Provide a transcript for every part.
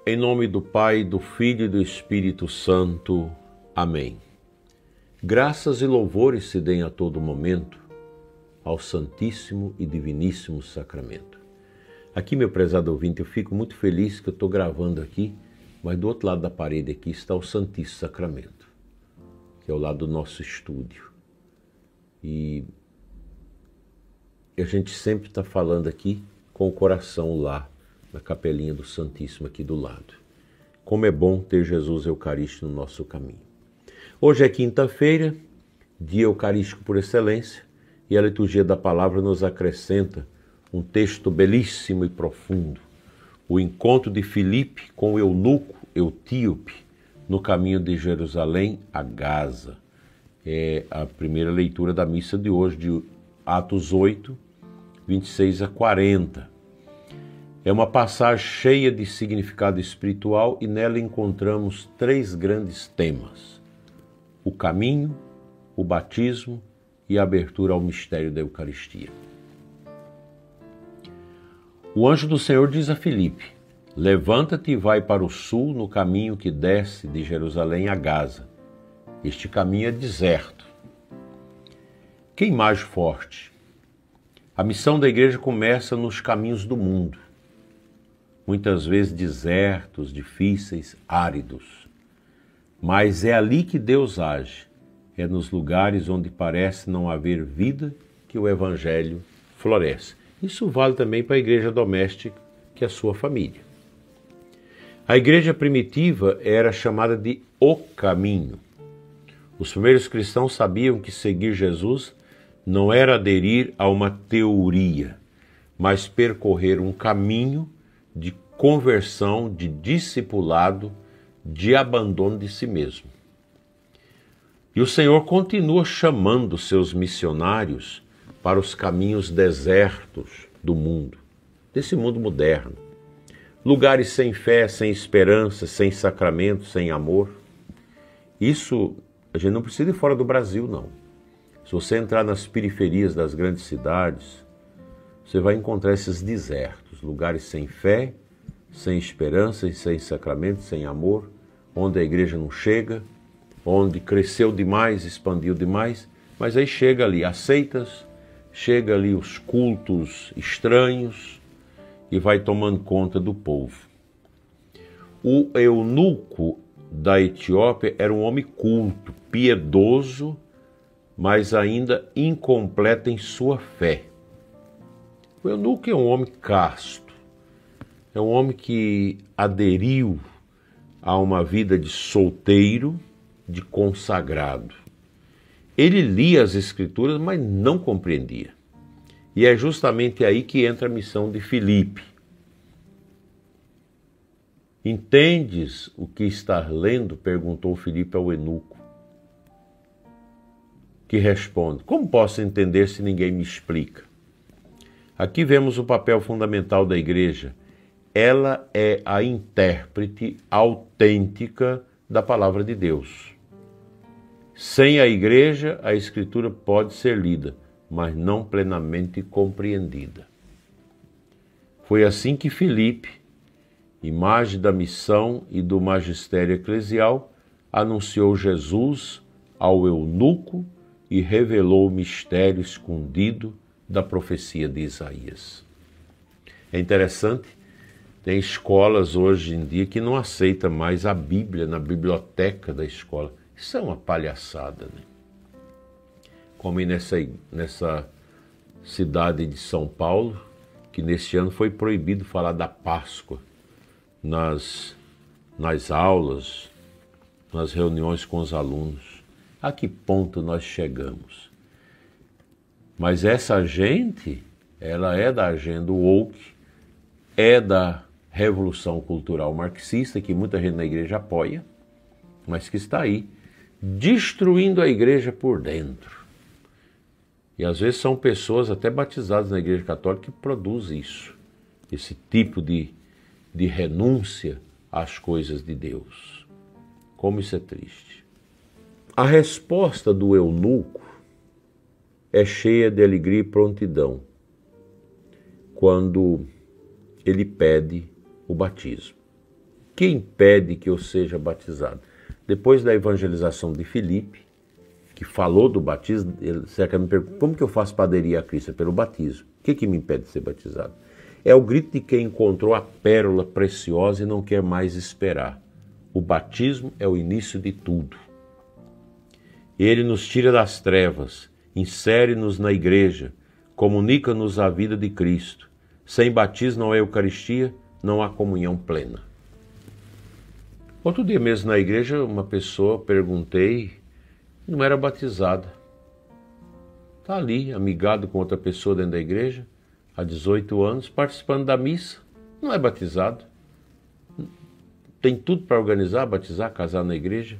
Em nome do Pai, do Filho e do Espírito Santo. Amém. Graças e louvores se deem a todo momento ao Santíssimo e Diviníssimo Sacramento. Aqui, meu prezado ouvinte, eu fico muito feliz que eu estou gravando aqui, mas do outro lado da parede aqui está o Santíssimo Sacramento, que é o lado do nosso estúdio. E a gente sempre está falando aqui com o coração lá, na capelinha do Santíssimo aqui do lado. Como é bom ter Jesus Eucarístico no nosso caminho. Hoje é quinta-feira, dia eucarístico por excelência, e a liturgia da palavra nos acrescenta um texto belíssimo e profundo. O encontro de Filipe com o eunuco etíope no caminho de Jerusalém a Gaza. É a primeira leitura da missa de hoje, de Atos 8, 26 a 40. É uma passagem cheia de significado espiritual e nela encontramos três grandes temas: o caminho, o batismo e a abertura ao mistério da Eucaristia. O anjo do Senhor diz a Filipe: levanta-te e vai para o sul no caminho que desce de Jerusalém a Gaza. Este caminho é deserto. Que imagem forte! A missão da igreja começa nos caminhos do mundo, muitas vezes desertos, difíceis, áridos. Mas é ali que Deus age, é nos lugares onde parece não haver vida que o Evangelho floresce. Isso vale também para a igreja doméstica, que é a sua família. A igreja primitiva era chamada de o caminho. Os primeiros cristãos sabiam que seguir Jesus não era aderir a uma teoria, mas percorrer um caminho de conversão, de discipulado, de abandono de si mesmo. E o Senhor continua chamando seus missionários para os caminhos desertos do mundo, desse mundo moderno. Lugares sem fé, sem esperança, sem sacramento, sem amor. Isso a gente não precisa ir fora do Brasil, não. Se você entrar nas periferias das grandes cidades, você vai encontrar esses desertos, lugares sem fé, sem esperança, sem sacramento, sem amor, onde a igreja não chega, onde cresceu demais, expandiu demais, mas aí chega ali as seitas, chega ali os cultos estranhos e vai tomando conta do povo. O eunuco da Etiópia era um homem culto, piedoso, mas ainda incompleto em sua fé. O eunuco é um homem casto, é um homem que aderiu a uma vida de solteiro, de consagrado. Ele lia as Escrituras, mas não compreendia. E é justamente aí que entra a missão de Filipe. Entendes o que estás lendo? Perguntou Filipe ao eunuco, que responde: como posso entender se ninguém me explica? Aqui vemos o papel fundamental da igreja. Ela é a intérprete autêntica da palavra de Deus. Sem a igreja, a Escritura pode ser lida, mas não plenamente compreendida. Foi assim que Filipe, imagem da missão e do magistério eclesial, anunciou Jesus ao eunuco e revelou o mistério escondido da profecia de Isaías. É interessante, tem escolas hoje em dia que não aceitam mais a Bíblia na biblioteca da escola. Isso é uma palhaçada, né? Como nessa cidade de São Paulo, que neste ano foi proibido falar da Páscoa nas aulas, nas reuniões com os alunos. A que ponto nós chegamos? Mas essa gente, ela é da agenda woke, é da revolução cultural marxista, que muita gente na igreja apoia, mas que está aí, destruindo a igreja por dentro. E às vezes são pessoas até batizadas na igreja católica que produzem isso, esse tipo de renúncia às coisas de Deus. Como isso é triste. A resposta do eunuco é cheia de alegria e prontidão quando ele pede o batismo. que impede que eu seja batizado? Depois da evangelização de Filipe, que falou do batismo, ele me pergunta, como que eu faço para aderir a Cristo? É pelo batismo. O que me impede de ser batizado? É o grito de quem encontrou a pérola preciosa e não quer mais esperar. O batismo é o início de tudo. Ele nos tira das trevas, insere-nos na igreja, comunica-nos a vida de Cristo. Sem batismo não há Eucaristia, não há comunhão plena. Outro dia mesmo na igreja, uma pessoa, perguntei, não era batizada. Está ali, amigado com outra pessoa dentro da igreja, há 18 anos, participando da missa, não é batizado. Tem tudo para organizar, batizar, casar na igreja.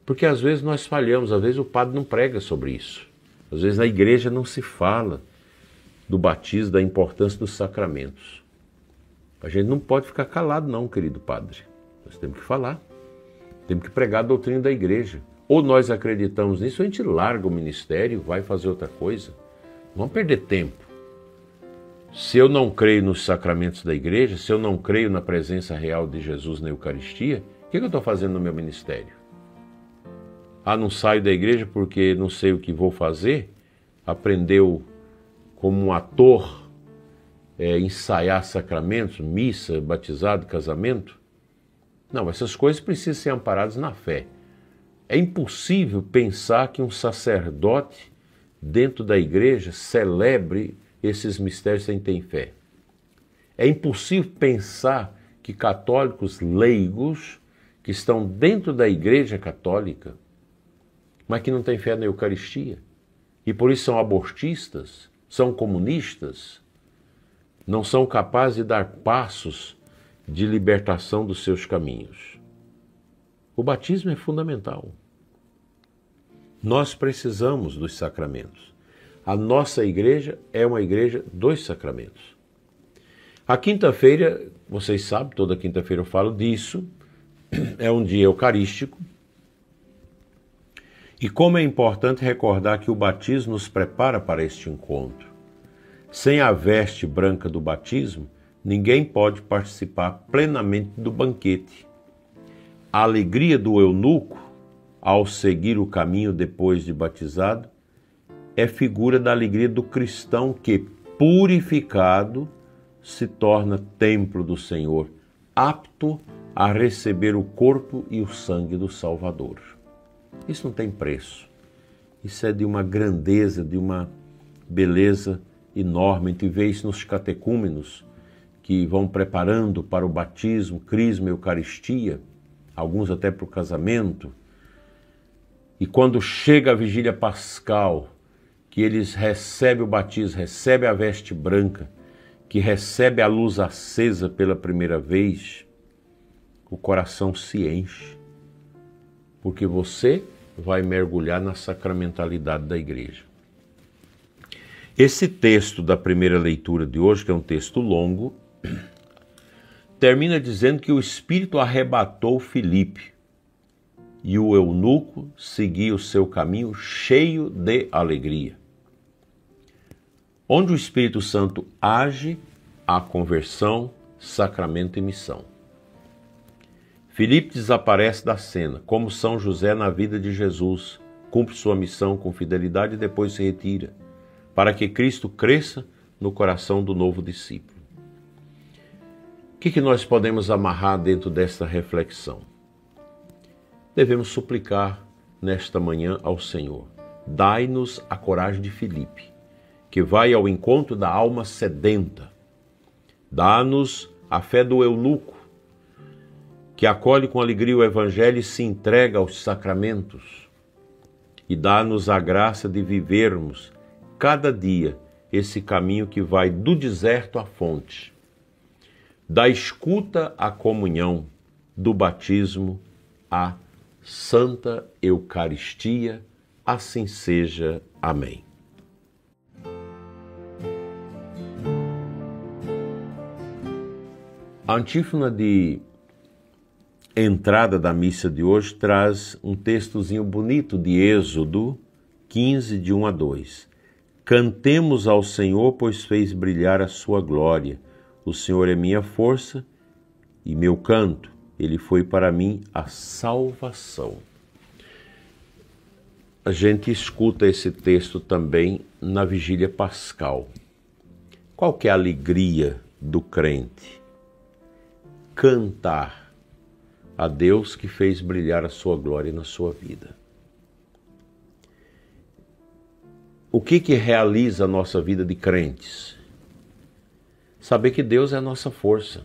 Porque às vezes nós falhamos, às vezes o padre não prega sobre isso. Às vezes na igreja não se fala do batismo, da importância dos sacramentos. A gente não pode ficar calado não, querido padre. Nós temos que falar, temos que pregar a doutrina da igreja. Ou nós acreditamos nisso, ou a gente larga o ministério, vai fazer outra coisa. Não vamos perder tempo. Se eu não creio nos sacramentos da igreja, se eu não creio na presença real de Jesus na Eucaristia, o que eu estou fazendo no meu ministério? Ah, não saio da igreja porque não sei o que vou fazer? Aprendeu como um ator ensaiar sacramentos, missa, batizado, casamento? Não, essas coisas precisam ser amparadas na fé. É impossível pensar que um sacerdote dentro da igreja celebre esses mistérios sem ter fé. É impossível pensar que católicos leigos que estão dentro da igreja católica, mas que não têm fé na Eucaristia, e por isso são abortistas, são comunistas, não são capazes de dar passos de libertação dos seus caminhos. O batismo é fundamental. Nós precisamos dos sacramentos. A nossa igreja é uma igreja dos sacramentos. A quinta-feira, vocês sabem, toda quinta-feira eu falo disso, é um dia eucarístico. E como é importante recordar que o batismo nos prepara para este encontro. Sem a veste branca do batismo, ninguém pode participar plenamente do banquete. A alegria do eunuco, ao seguir o caminho depois de batizado, é figura da alegria do cristão que, purificado, se torna templo do Senhor, apto a receber o corpo e o sangue do Salvador. Isso não tem preço. Isso é de uma grandeza, de uma beleza enorme. A gente vê isso nos catecúmenos, que vão preparando para o batismo, crisma, eucaristia, alguns até para o casamento. E quando chega a vigília pascal, que eles recebem o batismo, recebem a veste branca, que recebe a luz acesa pela primeira vez, o coração se enche, porque você vai mergulhar na sacramentalidade da igreja. Esse texto da primeira leitura de hoje, que é um texto longo, termina dizendo que o Espírito arrebatou Filipe e o eunuco seguia o seu caminho cheio de alegria. Onde o Espírito Santo age, há conversão, sacramento e missão. Filipe desaparece da cena, como São José na vida de Jesus, cumpre sua missão com fidelidade e depois se retira, para que Cristo cresça no coração do novo discípulo. O que nós podemos amarrar dentro desta reflexão? Devemos suplicar nesta manhã ao Senhor, dai-nos a coragem de Filipe, que vai ao encontro da alma sedenta. Dá-nos a fé do eunuco, que acolhe com alegria o Evangelho e se entrega aos sacramentos. E dá-nos a graça de vivermos cada dia esse caminho que vai do deserto à fonte, da escuta à comunhão, do batismo à Santa Eucaristia. Assim seja. Amém. A antífona de entrada da missa de hoje traz um textozinho bonito de Êxodo 15, de 1 a 2. Cantemos ao Senhor, pois fez brilhar a sua glória. O Senhor é minha força e meu canto, ele foi para mim a salvação. A gente escuta esse texto também na vigília pascal. Qual que é a alegria do crente? Cantar a Deus que fez brilhar a sua glória na sua vida. O que realiza a nossa vida de crentes? Saber que Deus é a nossa força.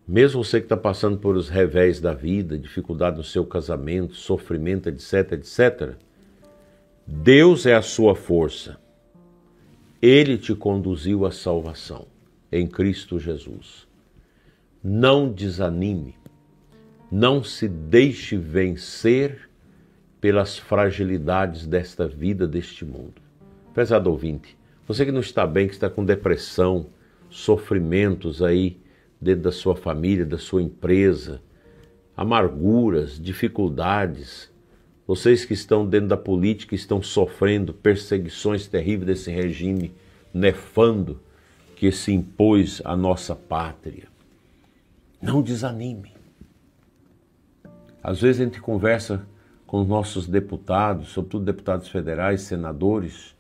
Mesmo você que está passando por os revés da vida, dificuldade no seu casamento, sofrimento, etc, etc, Deus é a sua força. Ele te conduziu à salvação em Cristo Jesus. Não desanime, não se deixe vencer pelas fragilidades desta vida, deste mundo. Prezado ouvinte, você que não está bem, que está com depressão, sofrimentos aí dentro da sua família, da sua empresa, amarguras, dificuldades, vocês que estão dentro da política, estão sofrendo perseguições terríveis desse regime nefando que se impôs à nossa pátria. Não desanime. Às vezes a gente conversa com os nossos deputados, sobretudo deputados federais, senadores,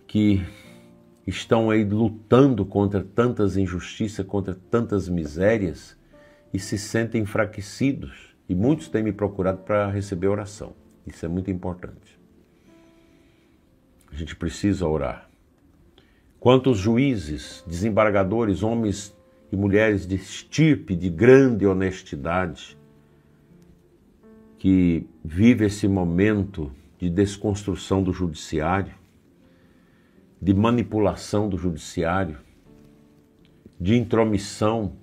que estão aí lutando contra tantas injustiças, contra tantas misérias e se sentem enfraquecidos. E muitos têm me procurado para receber oração. Isso é muito importante. A gente precisa orar. Quantos juízes, desembargadores, homens e mulheres de estirpe, de grande honestidade, que vive esse momento de desconstrução do judiciário, de manipulação do judiciário, de intromissão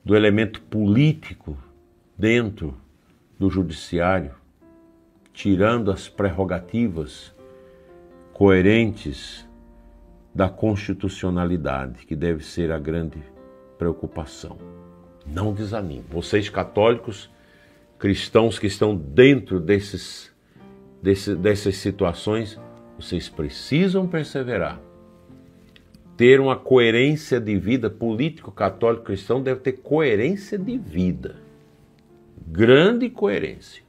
do elemento político dentro do judiciário, tirando as prerrogativas coerentes da constitucionalidade, que deve ser a grande preocupação. Não desanime. Vocês católicos, cristãos que estão dentro dessas situações, vocês precisam perseverar. Ter uma coerência de vida. Político, católico, cristão deve ter coerência de vida. Grande coerência.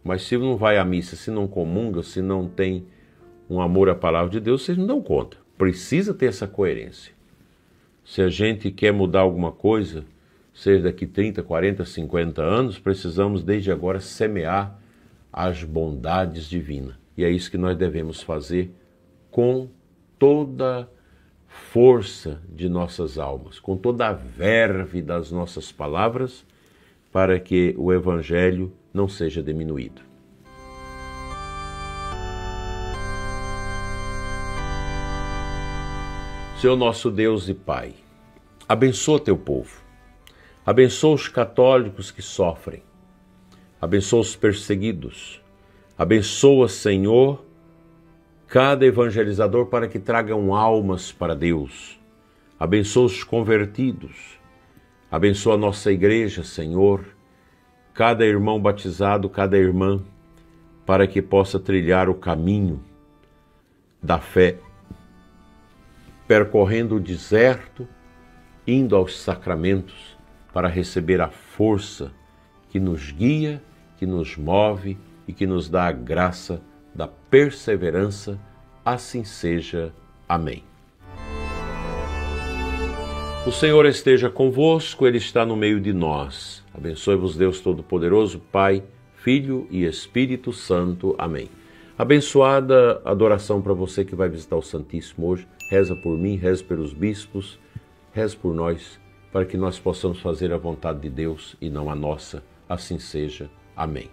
Mas se não vai à missa, se não comunga, se não tem um amor à palavra de Deus, vocês não dão conta. Precisa ter essa coerência. Se a gente quer mudar alguma coisa, seja daqui 30, 40, 50 anos, precisamos desde agora semear as bondades divinas. E é isso que nós devemos fazer com toda força de nossas almas, com toda a verve das nossas palavras, para que o Evangelho não seja diminuído. Senhor nosso Deus e Pai, abençoa teu povo, abençoa os católicos que sofrem, abençoa os perseguidos, abençoa, Senhor, cada evangelizador para que tragam almas para Deus, abençoa os convertidos, abençoa a nossa igreja, Senhor, cada irmão batizado, cada irmã, para que possa trilhar o caminho da fé, percorrendo o deserto, indo aos sacramentos, para receber a força que nos guia, que nos move e que nos dá a graça da perseverança. Assim seja. Amém. O Senhor esteja convosco, Ele está no meio de nós. Abençoe-vos Deus Todo-Poderoso, Pai, Filho e Espírito Santo. Amém. Abençoada adoração para você que vai visitar o Santíssimo hoje. Reza por mim, reza pelos bispos, reza por nós, para que nós possamos fazer a vontade de Deus e não a nossa. Assim seja. Amém.